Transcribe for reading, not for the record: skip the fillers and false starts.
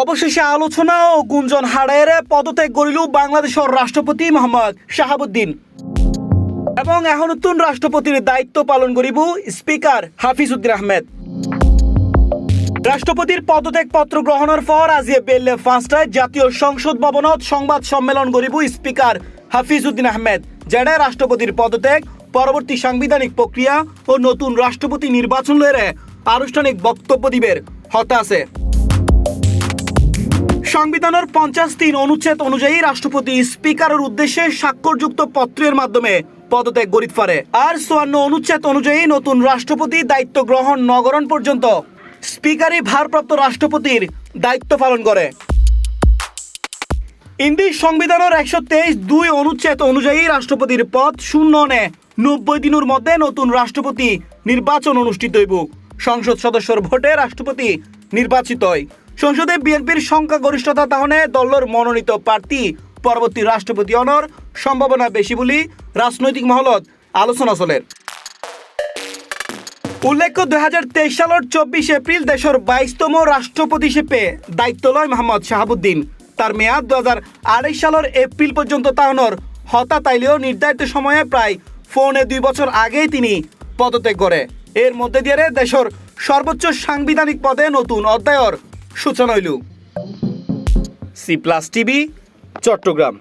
অবশেষে আলোচনা ও গুঞ্জন হারাইরে পদত্যাগ করিল বাংলাদেশের রাষ্ট্রপতি মোহাম্মদ শাহাবুদ্দিন এবং এখন নতুন রাষ্ট্রপতির দায়িত্ব পালন করিব স্পিকার হাফিজউদ্দিন আহমেদ। রাষ্ট্রপতির পদত্যাগ পত্র গ্রহণের পর আজি বেলে 5টায় জাতীয় সংসদ ভবনত সংবাদ সম্মেলন করিব স্পিকার হাফিজউদ্দিন আহমেদ, যেটা রাষ্ট্রপতির পদত্যাগ পরবর্তী সাংবিধানিক প্রক্রিয়া ও নতুন রাষ্ট্রপতি নির্বাচন লয়ে আনুষ্ঠানিক বক্তব্য দিবের হতা আছে। সংবিধানের 50(3) অনুচ্ছেদ অনুযায়ী রাষ্ট্রপতি স্পিকারের উদ্দেশ্যে স্বাক্ষরযুক্ত পত্রের মাধ্যমে পদত্যাগ করিতে পারে। আর 54 অনুচ্ছেদ অনুযায়ী নতুন রাষ্ট্রপতি দায়িত্ব গ্রহণ নগরণ পর্যন্ত স্পিকারই ভারপ্রাপ্ত রাষ্ট্রপতির দায়িত্ব পালন করে। ইন্দি সংবিধানের 123(2) অনুচ্ছেদ অনুযায়ী রাষ্ট্রপতির পদ শূন্য 90 দিনের মধ্যে নতুন রাষ্ট্রপতি নির্বাচন অনুষ্ঠিত হইব। সংসদ সদস্যর ভোটে রাষ্ট্রপতি নির্বাচিত হয়। সংসদে বিএনপির সংখ্যাগরিষ্ঠতা তাহলে দলের মনোনীত প্রার্থী পরবর্তী রাষ্ট্রপতি হওয়ার সম্ভাবনা বেশি বলে রাজনৈতিক মহলত আলোচনা চলে। উল্লেখ্য 2023 সালের 24 এপ্রিল দেশের 22তম রাষ্ট্রপতি হিসেবে দায়িত্ব লয় মোহাম্মদ শাহাবুদ্দিন। তার মেয়াদ 2028 সালের এপ্রিল পর্যন্ত তাহনর হতা তাইলেও নির্ধারিত সময়ে প্রায় 2 বছর আগেই তিনি পদত্যাগ করে। এর মধ্যে দিয়ে দেশের সর্বোচ্চ সাংবিধানিক পদে নতুন অধ্যায়ের সূচনা হইল। C+ TV, Chittagong.